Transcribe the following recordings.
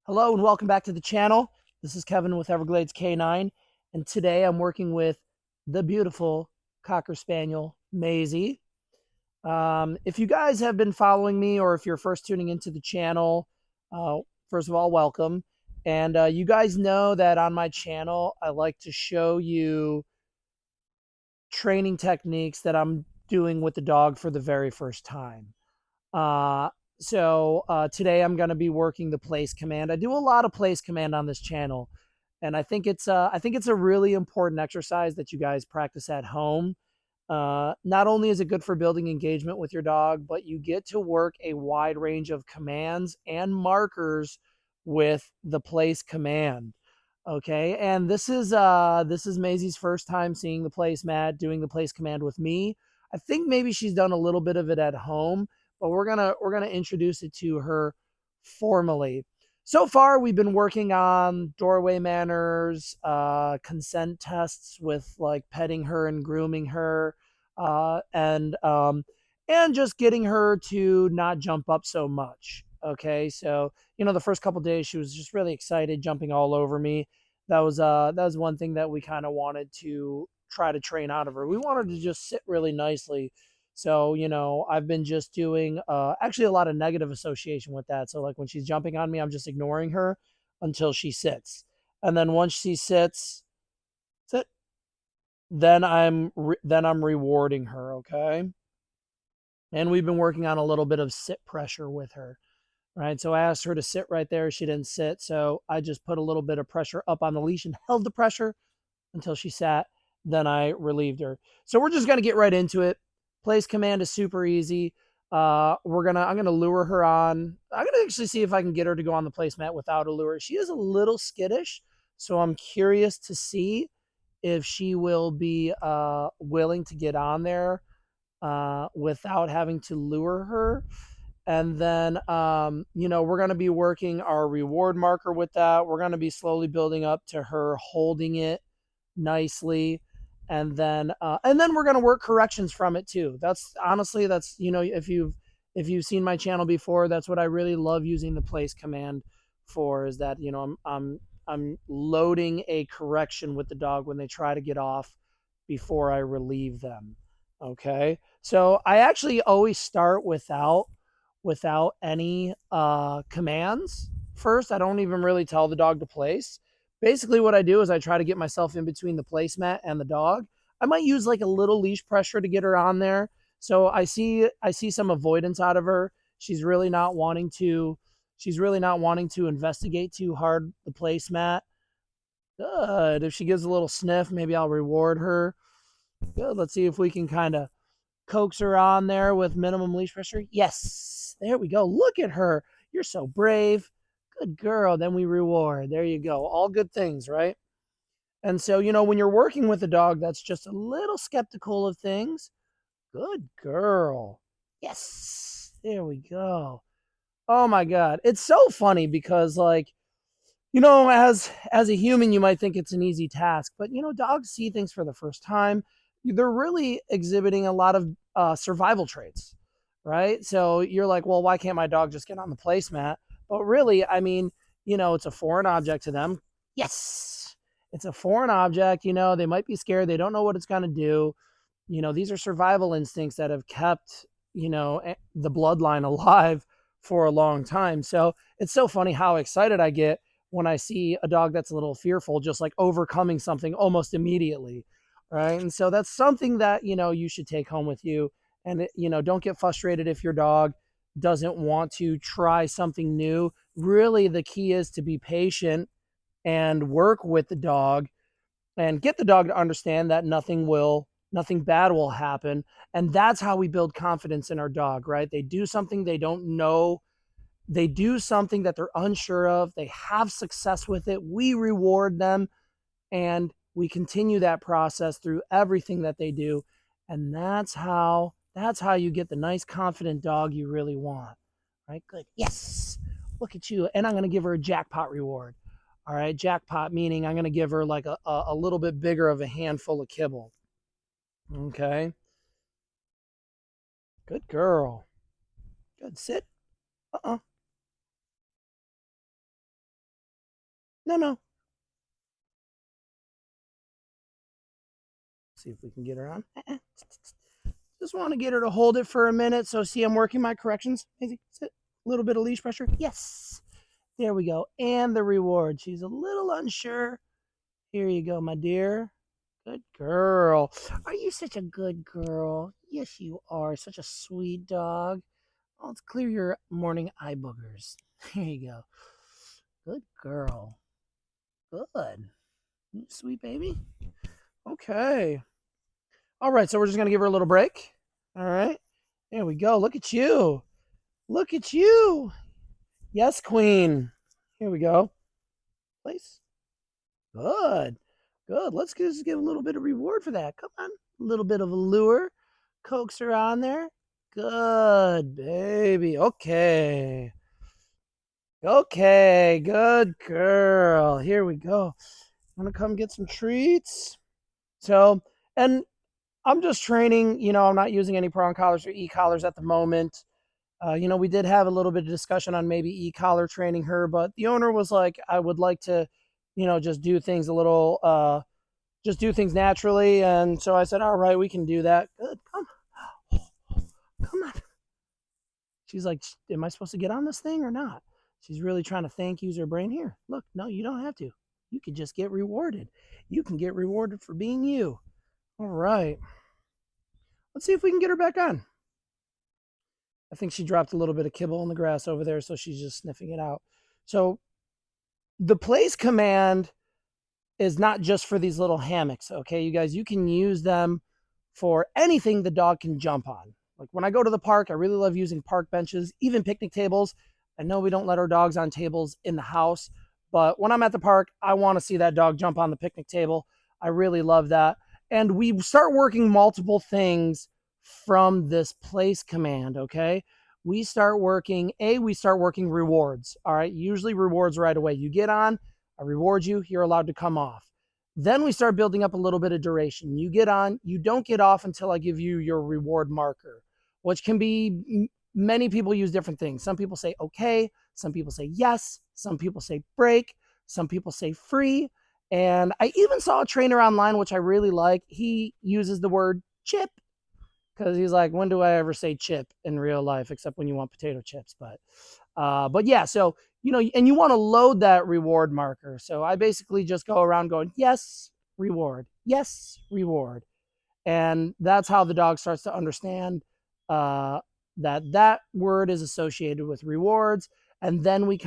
Hello and welcome back to the channel. This is Kevin with Everglades K9, and today I'm working with the beautiful Cocker Spaniel, Maisie. If you guys have been following me or if you're first tuning into the channel, uh, first of all, welcome. And you guys know that on my channel, I like to show you training techniques that I'm doing with the dog for the very first time. Uh, so today I'm going to be working the place command. I do a lot of place command on this channel, and I think it's a really important exercise that you guys practice at home. Not only is it good for building engagement with your dog, but you get to work a wide range of commands and markers with the place command. Okay, and this is Maisie's first time seeing the place mat, doing the place command with me. I think maybe she's done a little bit of it at home, but we're gonna introduce it to her formally. So far, we've been working on doorway manners, consent tests with like petting her and grooming her, and just getting her to not jump up so much. Okay, so the first couple days she was just really excited, jumping all over me. That was one thing that we kind of wanted to try to train out of her. We wanted to just sit really nicely. So, I've been just doing actually a lot of negative association with that. So, like when she's jumping on me, I'm just ignoring her until she sits. And then once she sits, sit, then I'm rewarding her, okay? And we've been working on a little bit of sit pressure with her, right? So I asked her to sit right there. She didn't sit. So I just put a little bit of pressure up on the leash and held the pressure until she sat. Then I relieved her. So we're just going to get right into it. Place command is super easy. I'm gonna lure her on. I'm gonna actually see if I can get her to go on the placemat without a lure. She is a little skittish, so I'm curious to see if she will be willing to get on there without having to lure her. And then, we're going to be working our reward marker with that. We're going to be slowly building up to her holding it nicely. And then we're going to work corrections from it too. That's honestly, if you've seen my channel before, that's what I really love using the place command for, is that, I'm loading a correction with the dog when they try to get off before I relieve them. Okay. So I actually always start without any commands first. I don't even really tell the dog to place. Basically, what I do is I try to get myself in between the placemat and the dog. I might use like a little leash pressure to get her on there. So I see some avoidance out of her. She's really not wanting to. She's really not wanting to investigate too hard the placemat. Good. If she gives a little sniff, maybe I'll reward her. Good. Let's see if we can kind of coax her on there with minimum leash pressure. Yes, there we go. Look at her. You're so brave. Good girl. Then we reward. There you go. All good things, right? And so, when you're working with a dog that's just a little skeptical of things, good girl. Yes, there we go. Oh my God. It's so funny because, like, as a human, you might think it's an easy task, but dogs see things for the first time. They're really exhibiting a lot of survival traits, right? So you're like, well, why can't my dog just get on the placemat? But really, I mean, it's a foreign object to them. Yes, it's a foreign object. They might be scared. They don't know what it's going to do. These are survival instincts that have kept, the bloodline alive for a long time. So it's so funny how excited I get when I see a dog that's a little fearful, just like overcoming something almost immediately. Right. And so that's something that, you should take home with you. And, don't get frustrated if your dog doesn't want to try something new. Really, the key is to be patient and work with the dog and get the dog to understand that nothing bad will happen. And that's how we build confidence in our dog, right? They do something they don't know, they do something that they're unsure of, they have success with it, we reward them, and we continue that process through everything that they do. And that's how you get the nice confident dog you really want. Right? Good. Yes. Look at you. And I'm going to give her a jackpot reward. All right, jackpot meaning I'm going to give her like a little bit bigger of a handful of kibble. Okay. Good girl. Good. Sit. Uh-uh. No, no. See if we can get her on. Just want to get her to hold it for a minute. So see, I'm working my corrections. Maisie, sit. A little bit of leash pressure. Yes. There we go. And the reward. She's a little unsure. Here you go, my dear. Good girl. Are you such a good girl? Yes, you are. Such a sweet dog. Oh, let's clear your morning eye boogers. There you go. Good girl. Good. Sweet baby. Okay. All right, so we're just going to give her a little break. All right. There we go. Look at you. Look at you. Yes, queen. Here we go. Place. Good. Good. Let's just give a little bit of reward for that. Come on. A little bit of a lure. Coax her on there. Good, baby. Okay. Okay. Good girl. Here we go. I'm going to come get some treats. So, and I'm just training. I'm not using any prong collars or e-collars at the moment. We did have a little bit of discussion on maybe e-collar training her, but the owner was like, I would like to, just do things a little, just do things naturally. And so I said, all right, we can do that. Good. Come on. She's like, am I supposed to get on this thing or not? She's really trying to use her brain here. Look, no, you don't have to. You can just get rewarded. You can get rewarded for being you. All right. Let's see if we can get her back on. I think she dropped a little bit of kibble in the grass over there, so she's just sniffing it out. So the place command is not just for these little hammocks, okay, you guys? You can use them for anything the dog can jump on. Like when I go to the park, I really love using park benches, even picnic tables. I know we don't let our dogs on tables in the house, but when I'm at the park, I want to see that dog jump on the picnic table. I really love that. And we start working multiple things from this place command, okay? We start working rewards, all right? Usually rewards right away. You get on, I reward you, you're allowed to come off. Then we start building up a little bit of duration. You get on, you don't get off until I give you your reward marker, which can be, many people use different things. Some people say okay, some people say yes, some people say break, some people say free. And I even saw a trainer online, which I really like. He uses the word chip because he's like, when do I ever say chip in real life, except when you want potato chips? But yeah, so and you want to load that reward marker. So I basically just go around going, yes, reward, yes, reward, and that's how the dog starts to understand that word is associated with rewards, and then we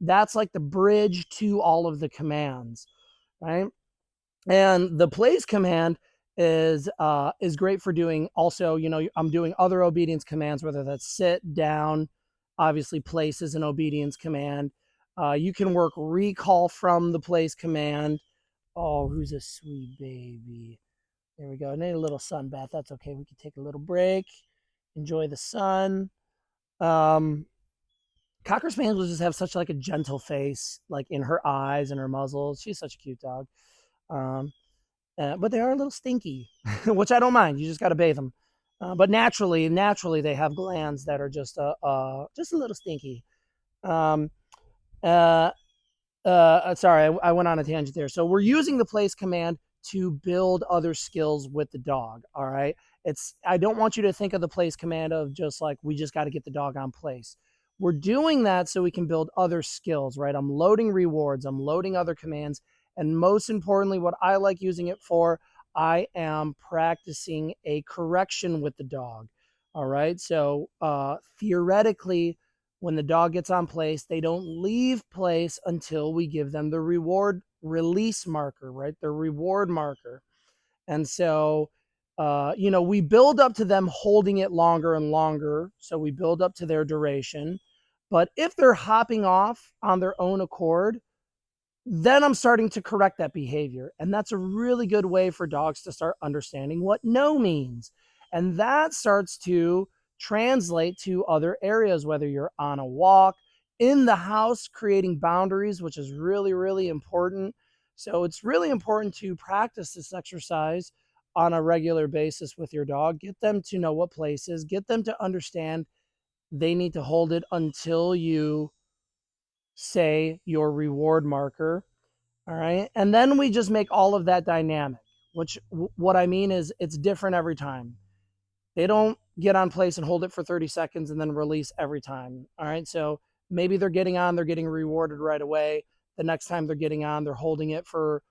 that's like the bridge to all of the commands, right? And the place command is great for doing also, I'm doing other obedience commands, whether that's sit, down. Obviously place is an obedience command. You can work recall from the place command. Oh, who's a sweet baby. There we go. I need a little sun bath. That's okay. We can take a little break, enjoy the sun. Cocker spaniels just have such like a gentle face, like in her eyes and her muzzle. She's such a cute dog. But they are a little stinky, which I don't mind. You just got to bathe them. But naturally, they have glands that are just a little stinky. Um, uh, Sorry, I went on a tangent there. So we're using the place command to build other skills with the dog. All right. I don't want you to think of the place command of just like, we just got to get the dog on place. We're doing that so we can build other skills, right? I'm loading rewards, I'm loading other commands. And most importantly, what I like using it for, I am practicing a correction with the dog. All right. So theoretically, when the dog gets on place, they don't leave place until we give them the reward release marker, right? The reward marker. And so, we build up to them holding it longer and longer. So we build up to their duration. But if they're hopping off on their own accord, then I'm starting to correct that behavior. And that's a really good way for dogs to start understanding what no means. And that starts to translate to other areas, whether you're on a walk, in the house, creating boundaries, which is really, really important. So it's really important to practice this exercise on a regular basis with your dog. Get them to know what place is, get them to understand they need to hold it until you say your reward marker. All right. And then we just make all of that dynamic, which what I mean is it's different every time. They don't get on place and hold it for 30 seconds and then release every time. All right. So maybe they're getting on, they're getting rewarded right away. The next time they're getting on, they're holding it for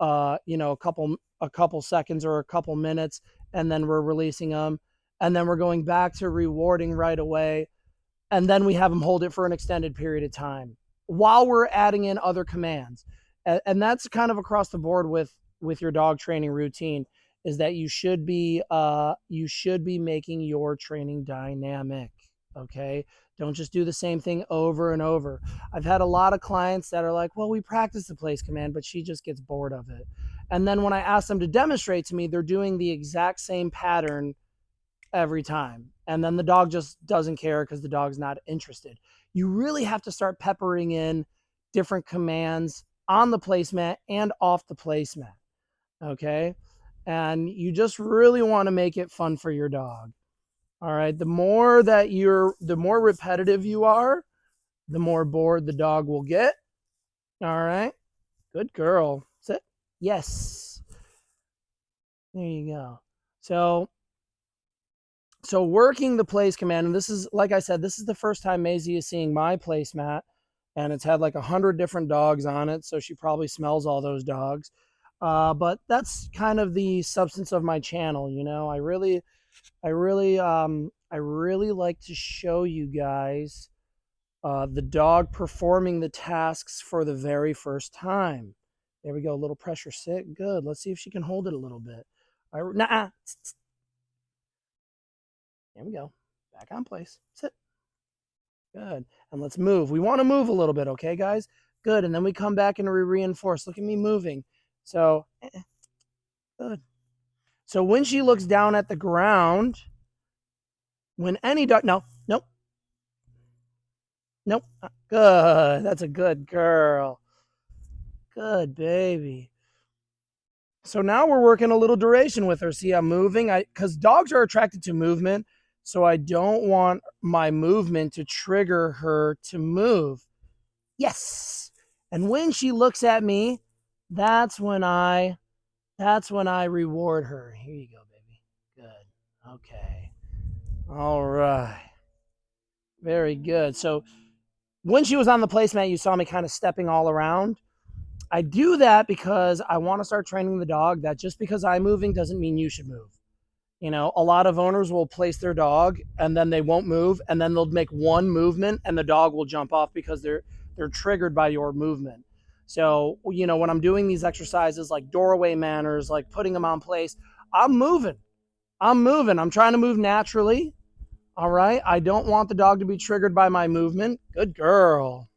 a couple seconds or a couple minutes, and then we're releasing them. And then we're going back to rewarding right away. And then we have them hold it for an extended period of time while we're adding in other commands. And that's kind of across the board with your dog training routine, is that you should be making your training dynamic. Okay, don't just do the same thing over and over. I've had a lot of clients that are like, well, we practice the place command, but she just gets bored of it. And then when I ask them to demonstrate to me, they're doing the exact same pattern every time. And then the dog just doesn't care because the dog's not interested. You really have to start peppering in different commands on the placemat and off the placemat. Okay. And you just really want to make it fun for your dog. All right. The more repetitive you are, the more bored the dog will get. All right. Good girl. Sit. Yes. There you go. So working the place command, and this is, like I said, this is the first time Maisie is seeing my placemat, and it's had like 100 different dogs on it, so she probably smells all those dogs. But that's kind of the substance of my channel. I really like to show you guys the dog performing the tasks for the very first time. There we go. A little pressure, sit. Good. Let's see if she can hold it a little bit. Nah. There we go. Back on place. Sit. Good. And let's move. We want to move a little bit, okay, guys? Good. And then we come back and we reinforce. Look at me moving. So, good. So when she looks down at the ground, when any dog, no, nope, nope. Good. That's a good girl. Good baby. So now we're working a little duration with her. See, I'm moving. Because dogs are attracted to movement. So I don't want my movement to trigger her to move. Yes. And when she looks at me, that's when I reward her. Here you go, baby. Good. Okay. All right. Very good. So when she was on the placemat, you saw me kind of stepping all around. I do that because I want to start training the dog that just because I'm moving doesn't mean you should move. A lot of owners will place their dog and then they won't move, and then they'll make one movement and the dog will jump off because they're triggered by your movement. So, when I'm doing these exercises like doorway manners, like putting them on place, I'm moving. I'm trying to move naturally. All right. I don't want the dog to be triggered by my movement. Good girl.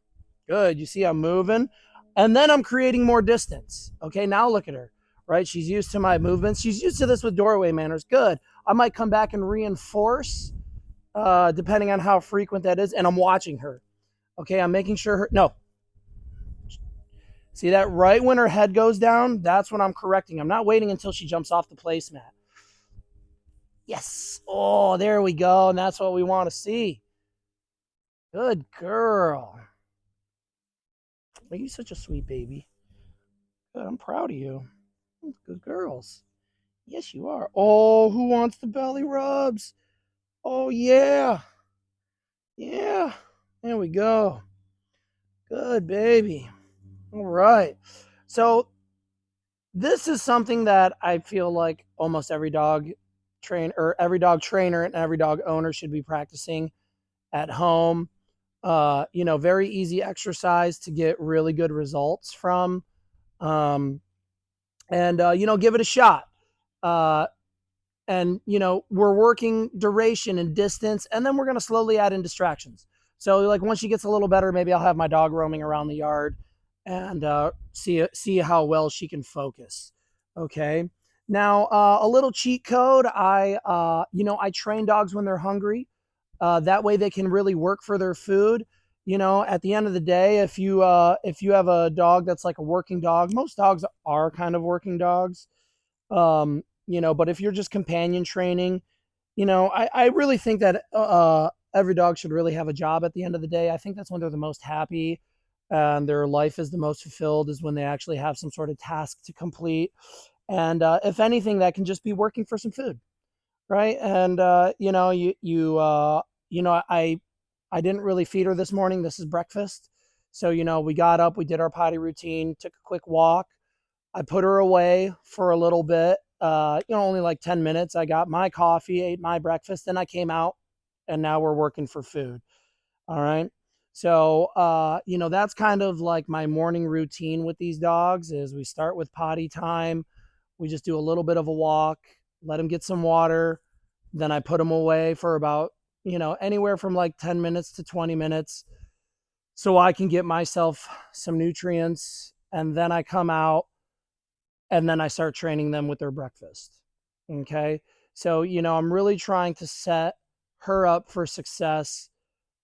Good. You see, I'm moving. And then I'm creating more distance. Okay. Now look at her, right? She's used to my movements. She's used to this with doorway manners. Good. I might come back and reinforce, depending on how frequent that is. And I'm watching her. Okay. I'm making sure no. See that right when her head goes down? That's when I'm correcting. I'm not waiting until she jumps off the placemat. Yes. Oh, there we go. And that's what we want to see. Good girl. Are you such a sweet baby? Good. I'm proud of you. Good girls. Yes, you are. Oh, who wants the belly rubs? Oh, yeah. Yeah. There we go. Good baby. All right. So this is something that I feel like almost every dog every dog trainer and every dog owner should be practicing at home. Very easy exercise to get really good results from. Give it a shot. We're working duration and distance, and then we're going to slowly add in distractions. So like once she gets a little better, maybe I'll have my dog roaming around the yard and see how well she can focus. Okay. Now, a little cheat code. I train dogs when they're hungry. That way they can really work for their food. At the end of the day, if you have a dog that's like a working dog, most dogs are kind of working dogs. But if you're just companion training, I really think that every dog should really have a job at the end of the day. I think that's when they're the most happy. and their life is the most fulfilled is when they actually have some sort of task to complete. And if anything, that can just be working for some food, right? And I didn't really feed her this morning. This is breakfast. So, we got up, we did our potty routine, took a quick walk. I put her away for a little bit, only like 10 minutes. I got my coffee, ate my breakfast, then I came out, and now we're working for food. All right. So, that's kind of like my morning routine with these dogs is we start with potty time. We just do a little bit of a walk, let them get some water. Then I put them away for about, anywhere from like 10 minutes to 20 minutes so I can get myself some nutrients. And then I come out and then I start training them with their breakfast. Okay. So, I'm really trying to set her up for success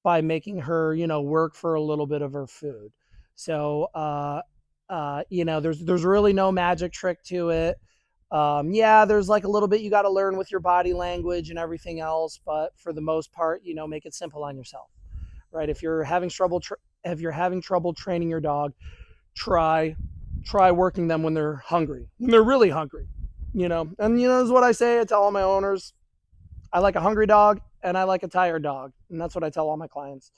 by making her, work for a little bit of her food. So, there's really no magic trick to it. Yeah, there's like a little bit you got to learn with your body language and everything else, but for the most part, make it simple on yourself, right? If you're having trouble training your dog, try try working them when they're hungry, when they're really hungry, And this is what I say. I tell all my owners, I like a hungry dog and I like a tired dog. And that's what I tell all my clients.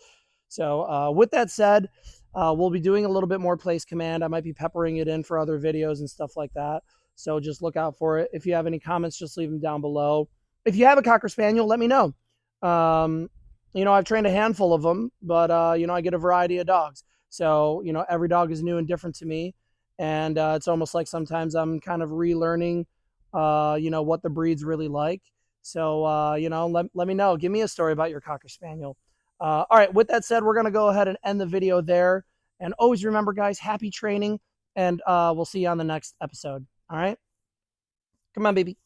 So, with that said, we'll be doing a little bit more place command. I might be peppering it in for other videos and stuff like that. So just look out for it. If you have any comments, just leave them down below. If you have a Cocker Spaniel, let me know. I've trained a handful of them, but, I get a variety of dogs. So, every dog is new and different to me. And it's almost like sometimes I'm kind of relearning, what the breed's really like. So, let me know. Give me a story about your Cocker Spaniel. All right, with that said, we're going to go ahead and end the video there. And always remember, guys, happy training, and we'll see you on the next episode. All right? Come on, baby.